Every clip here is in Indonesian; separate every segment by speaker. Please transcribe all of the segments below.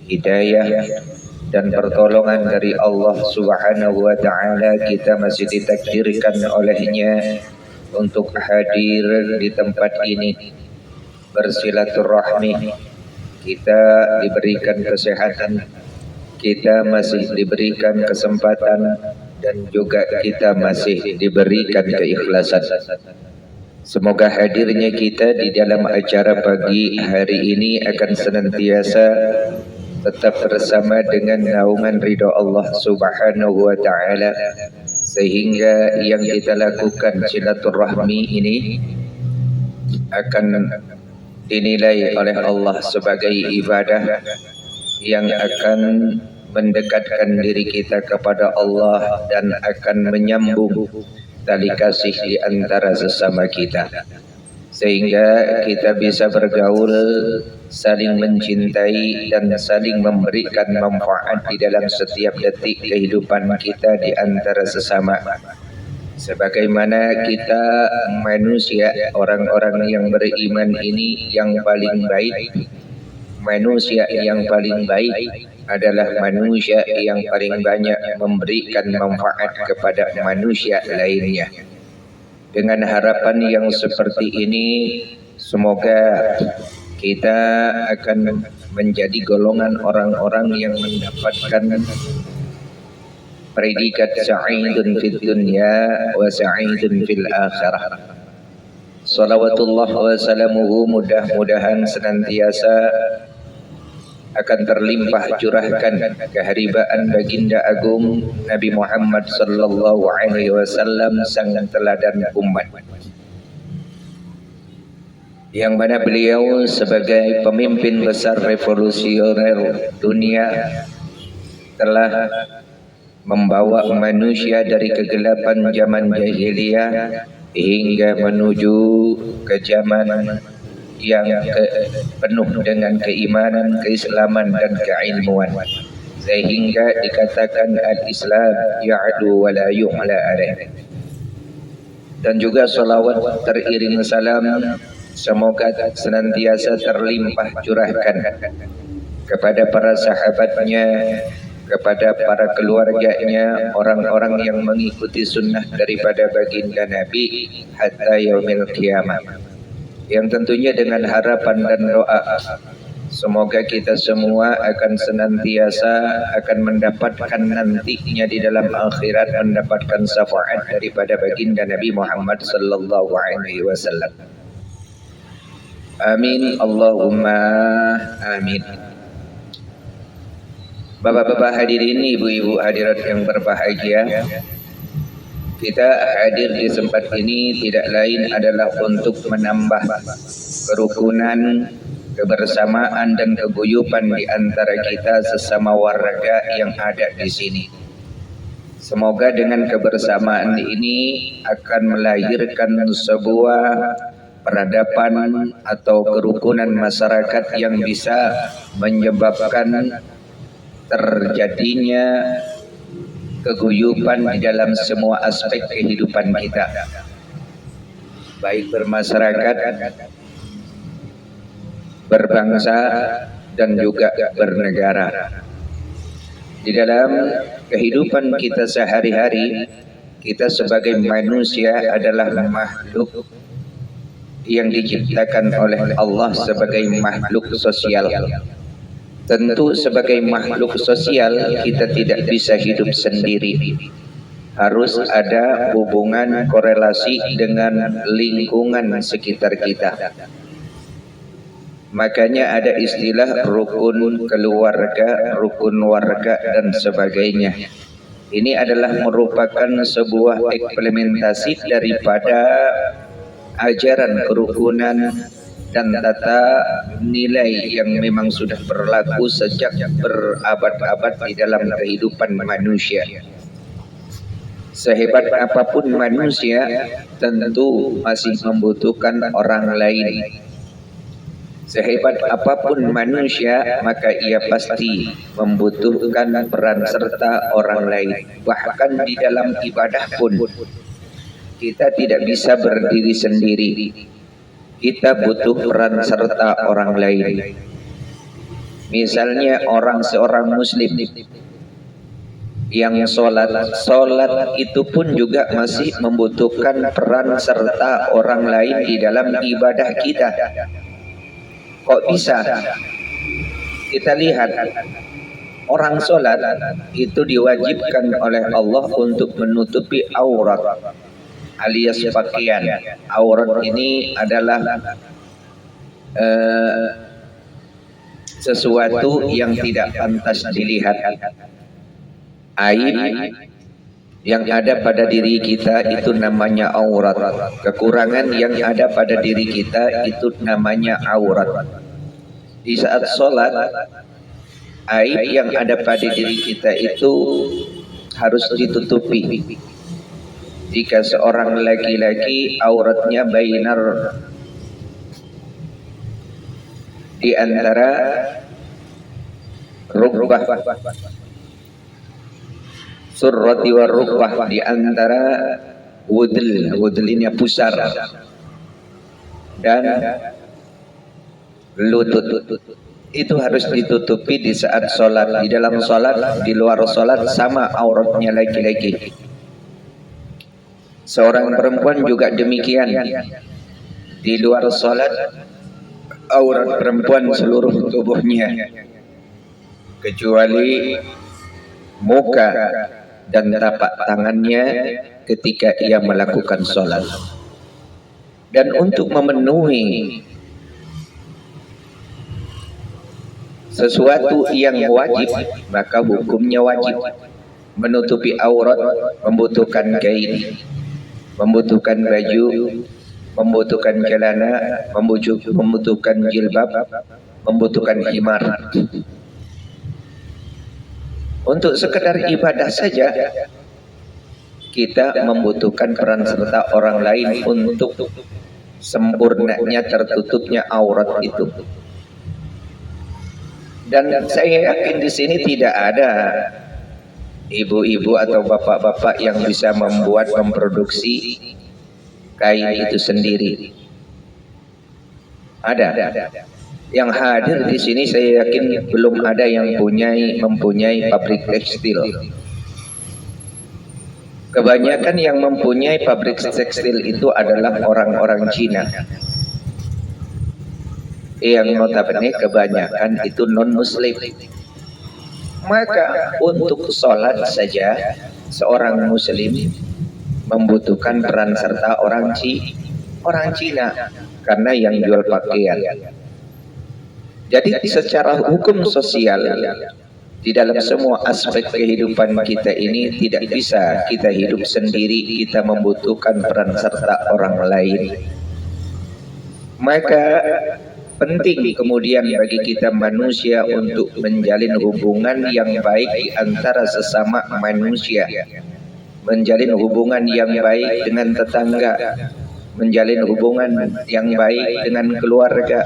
Speaker 1: hidayah dan pertolongan dari Allah Subhanahu wa taala, kita masih ditakdirkan olehnya untuk hadir di tempat ini bersilaturahmi. Kita diberikan kesehatan, kita masih diberikan kesempatan, dan juga kita masih diberikan keikhlasan. Semoga hadirnya kita di dalam acara pagi hari ini akan senantiasa tetap bersama dengan naungan ridha Allah Subhanahu wa taala, sehingga yang kita lakukan silaturahmi ini akan dinilai oleh Allah sebagai ibadah yang akan mendekatkan diri kita kepada Allah dan akan menyambung tali kasih di antara sesama kita, sehingga kita bisa bergaul, saling mencintai dan saling memberikan manfaat di dalam setiap detik kehidupan kita di antara sesama. Sebagaimana kita manusia, orang-orang yang beriman ini yang paling baik, manusia yang paling baik adalah manusia yang paling banyak memberikan manfaat kepada manusia lainnya. Dengan harapan yang seperti ini, semoga kita akan menjadi golongan orang-orang yang mendapatkan predikat sa'idun fid dunya wa sa'idun fil akhirah. Salawatullah wa salamuhu, mudah-mudahan senantiasa akan terlimpah curahkan keharibaan baginda agung Nabi Muhammad sallallahu alaihi wasallam, sang teladan umat, yang mana beliau sebagai pemimpin besar revolusioner dunia telah membawa manusia dari kegelapan zaman jahiliyah hingga menuju ke zaman yang penuh dengan keimanan, keislaman dan keilmuan, sehingga dikatakan al-Islam ya'lu wa la yu'la alaih. Dan juga salawat teriring salam semoga senantiasa terlimpah curahkan kepada para sahabatnya, kepada para keluarganya, orang-orang yang mengikuti sunnah daripada baginda Nabi hatta yaumil qiyamah, yang tentunya dengan harapan dan doa semoga kita semua akan senantiasa akan mendapatkan nantinya di dalam akhirat, mendapatkan syafaat daripada baginda Nabi Muhammad sallallahu alaihi wasallam. Amin Allahumma amin. Bapak-bapak hadirin, ibu-ibu hadirat yang berbahagia, kita hadir di tempat ini tidak lain adalah untuk menambah kerukunan, kebersamaan dan keguyuban di antara kita sesama warga yang ada di sini. Semoga dengan kebersamaan ini akan melahirkan sebuah peradaban atau kerukunan masyarakat yang bisa menyebabkan terjadinya keguyuban di dalam semua aspek kehidupan kita, baik bermasyarakat, berbangsa dan juga bernegara. Di dalam kehidupan kita sehari-hari, kita sebagai manusia adalah makhluk yang diciptakan oleh Allah sebagai makhluk sosial. Tentu sebagai makhluk sosial kita tidak bisa hidup sendiri. Harus ada hubungan korelasi dengan lingkungan sekitar kita. Makanya ada istilah rukun keluarga, rukun warga dan sebagainya. Ini adalah merupakan sebuah implementasi daripada ajaran kerukunan dan tata nilai yang memang sudah berlaku sejak berabad-abad di dalam kehidupan manusia. Sehebat apapun manusia, tentu masih membutuhkan orang lain. Sehebat apapun manusia, maka ia pasti membutuhkan peran serta orang lain. Bahkan di dalam ibadah pun, kita tidak bisa berdiri sendiri. Kita butuh peran serta orang lain. Misalnya seorang muslim yang sholat itu pun juga masih membutuhkan peran serta orang lain di dalam ibadah kita. Kok bisa? Kita lihat orang sholat itu diwajibkan oleh Allah untuk menutupi aurat alias pakaian. Aurat ini adalah sesuatu yang tidak pantas dilihat. Aib yang ada pada diri kita itu namanya aurat. Kekurangan yang ada pada diri kita itu namanya aurat. Di saat sholat, aib yang ada pada diri kita itu harus ditutupi. Jika seorang laki-laki auratnya bainar di antara rukbah surrati wa rukbah, di antara wudl ini pusar dan lutut, itu harus ditutupi di saat sholat. Di dalam sholat, di luar sholat sama auratnya laki-laki. Seorang perempuan juga demikian. Di luar sholat aurat perempuan seluruh tubuhnya kecuali muka dan tapak tangannya ketika ia melakukan sholat. Dan untuk memenuhi sesuatu yang wajib, maka hukumnya wajib. Menutupi aurat membutuhkan kain, membutuhkan baju, membutuhkan celana, membutuhkan jilbab, membutuhkan himar. Untuk sekedar ibadah saja kita membutuhkan peran serta orang lain untuk sempurnanya tertutupnya aurat itu. Dan saya yakin di sini tidak ada ibu-ibu atau bapak-bapak yang bisa memproduksi kain itu sendiri. Ada. Yang hadir di sini saya yakin belum ada yang mempunyai pabrik tekstil. Kebanyakan yang mempunyai pabrik tekstil itu adalah orang-orang Cina, yang notabene kebanyakan itu non-muslim. Maka untuk sholat saja seorang muslim membutuhkan peran serta orang Cina karena yang jual pakaian. Jadi secara hukum sosial di dalam semua aspek kehidupan kita ini tidak bisa kita hidup sendiri, kita membutuhkan peran serta orang lain. Maka penting kemudian bagi kita manusia untuk menjalin hubungan yang baik di antara sesama manusia, menjalin hubungan yang baik dengan tetangga, menjalin hubungan yang baik dengan keluarga,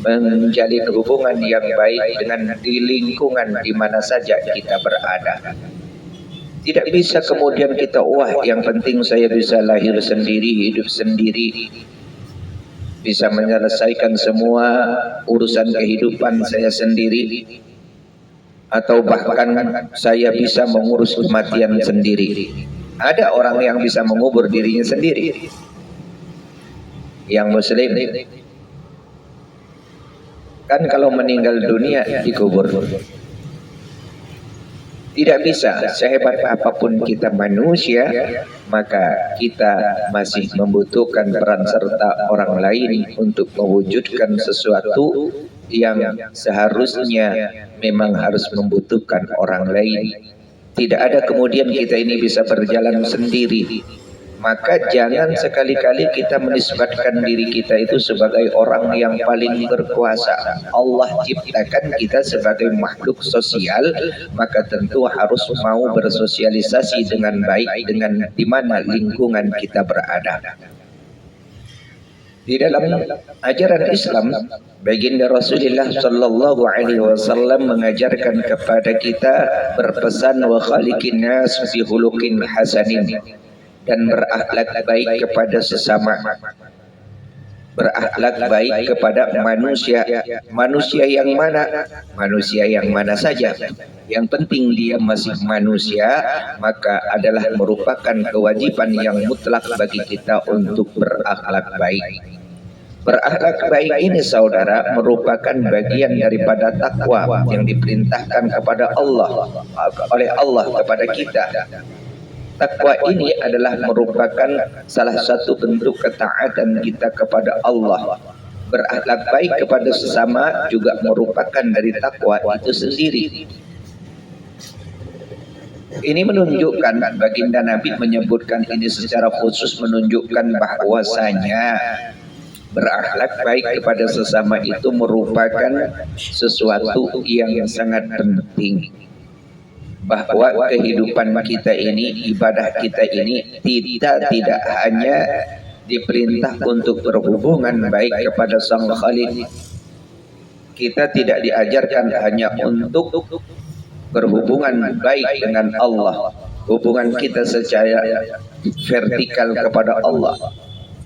Speaker 1: menjalin hubungan yang baik dengan di lingkungan di mana saja kita berada. Tidak bisa kemudian kita yang penting saya bisa lahir sendiri, hidup sendiri, bisa menyelesaikan semua urusan kehidupan saya sendiri, atau bahkan saya bisa mengurus kematian sendiri. Ada orang yang bisa mengubur dirinya sendiri, yang muslim kan kalau meninggal dunia dikubur. Tidak bisa, sehebat apapun kita manusia, maka kita masih membutuhkan peran serta orang lain untuk mewujudkan sesuatu yang seharusnya memang harus membutuhkan orang lain. Tidak ada kemudian kita ini bisa berjalan sendiri. Maka jangan sekali-kali kita menisbatkan diri kita itu sebagai orang yang paling berkuasa. Allah ciptakan kita sebagai makhluk sosial, maka tentu harus mau bersosialisasi dengan baik dengan di mana lingkungan kita berada. Di dalam ajaran Islam, baginda Rasulullah sallallahu alaihi wasallam mengajarkan kepada kita berpesan wa khaliqin nas bi khuluqin hasanin, dan berakhlak baik kepada sesama. berakhlak baik kepada manusia. Manusia yang mana? Manusia yang mana saja. Yang penting dia masih manusia, maka adalah merupakan kewajiban yang mutlak bagi kita untuk berakhlak baik. Berakhlak baik ini saudara merupakan bagian daripada takwa yang diperintahkan kepada Allah oleh Allah kepada kita. Takwa ini adalah merupakan salah satu bentuk ketaatan kita kepada Allah. Berakhlak baik kepada sesama juga merupakan dari takwa itu sendiri. Ini menunjukkan, baginda Nabi menyebutkan ini secara khusus, menunjukkan bahwasanya berakhlak baik kepada sesama itu merupakan sesuatu yang sangat penting. Bahwa kehidupan kita ini, ibadah kita ini, kita tidak hanya diperintah untuk berhubungan baik kepada Sang Khalik. Kita tidak diajarkan hanya untuk berhubungan baik dengan Allah, hubungan kita secara vertikal kepada Allah,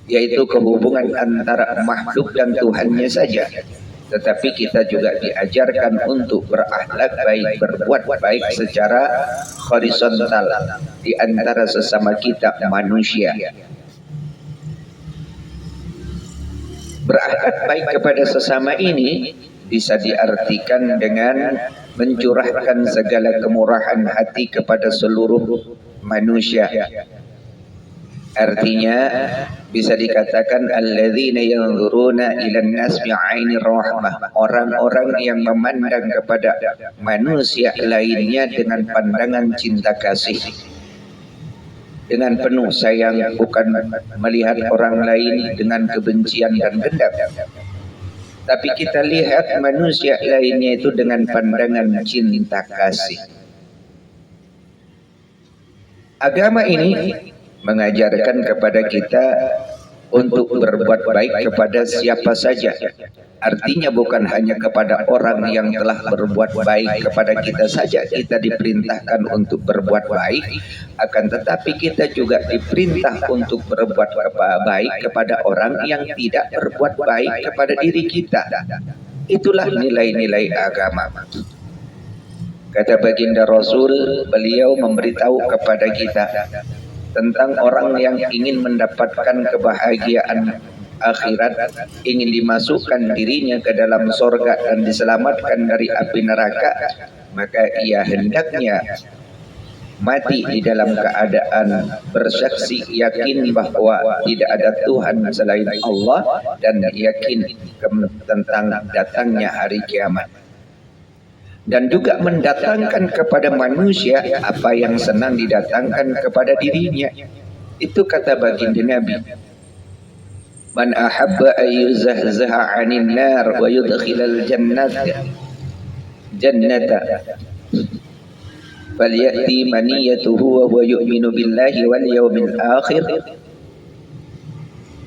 Speaker 1: yaitu kehubungan antara makhluk dan Tuhannya saja. Tetapi kita juga diajarkan untuk berakhlak baik, berbuat baik secara horizontal di antara sesama kita manusia. Berakhlak baik kepada sesama ini bisa diartikan dengan mencurahkan segala kemurahan hati kepada seluruh manusia. Artinya bisa dikatakan alladzina yanzuruna ilan nas bi'ainir rahmah, orang-orang yang memandang kepada manusia lainnya dengan pandangan cinta kasih, dengan penuh sayang, bukan melihat orang lain dengan kebencian dan dendam. Tapi kita lihat manusia lainnya itu dengan pandangan cinta kasih. Agama ini mengajarkan kepada kita untuk berbuat baik kepada siapa saja. Artinya bukan hanya kepada orang yang telah berbuat baik kepada kita saja kita diperintahkan untuk berbuat baik, akan tetapi kita juga diperintah untuk berbuat baik kepada orang yang tidak berbuat baik kepada diri kita. Itulah nilai-nilai agama. Kata baginda Rasul, beliau memberitahu kepada kita tentang orang yang ingin mendapatkan kebahagiaan akhirat, ingin dimasukkan dirinya ke dalam sorga dan diselamatkan dari api neraka, maka ia hendaknya mati di dalam keadaan bersaksi yakin bahwa tidak ada Tuhan selain Allah dan yakin tentang datangnya hari kiamat. Dan juga mendatangkan kepada manusia apa yang senang didatangkan kepada dirinya. Itu kata baginda Nabi, man ahabba ayyuzahzaha 'anil nar wa yudkhilal jannata falyati maniyatuhu wa huwa yu'minu billahi wal yawmil akhir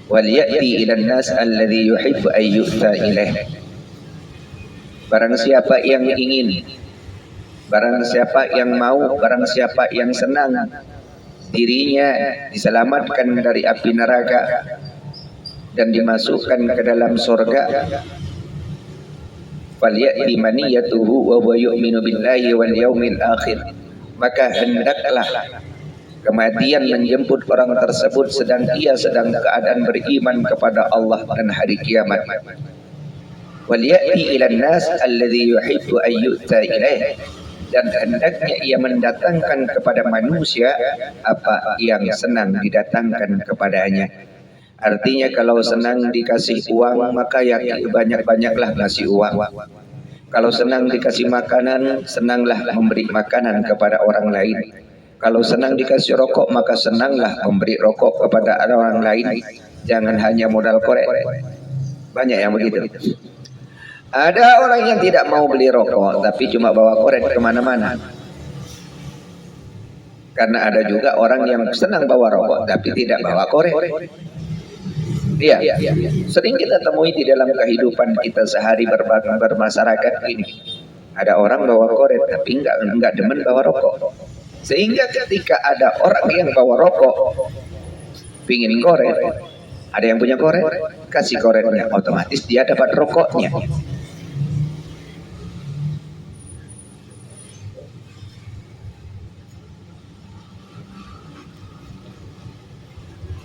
Speaker 1: walyati ilan nas alladhi yuhibbu ayyu'ta ilaih. Barang siapa yang ingin, barang siapa yang mau, barang siapa yang senang dirinya diselamatkan dari api neraka dan dimasukkan ke dalam surga, falyati maniyatuhu wa huwa yu'minu billahi wal yawmil akhir, maka hendaklah kematian menjemput orang tersebut sedang ia sedang keadaan beriman kepada Allah dan hari kiamat. Waliyati ilan nas alladhi yuhibbu ayyuta ilaih, dan hendaknya ia mendatangkan kepada manusia apa yang senang didatangkan kepadanya. Artinya kalau senang dikasih uang, maka ya banyak-banyaklah ngasih uang. Kalau senang dikasih makanan, senanglah memberi makanan kepada orang lain. Kalau senang dikasih rokok, maka senanglah memberi rokok kepada orang lain. Jangan hanya modal korek. Banyak yang begitu. Ada orang yang tidak mau beli rokok, tapi cuma bawa korek kemana-mana. Karena ada juga orang yang senang bawa rokok, tapi tidak bawa korek. Iya, sering kita temui di dalam kehidupan kita sehari bermasyarakat ini. Ada orang bawa korek, tapi enggak demen bawa rokok. Sehingga ketika ada orang yang bawa rokok, pingin korek, Ada yang punya korek, kasih koreknya, otomatis dia dapat rokoknya.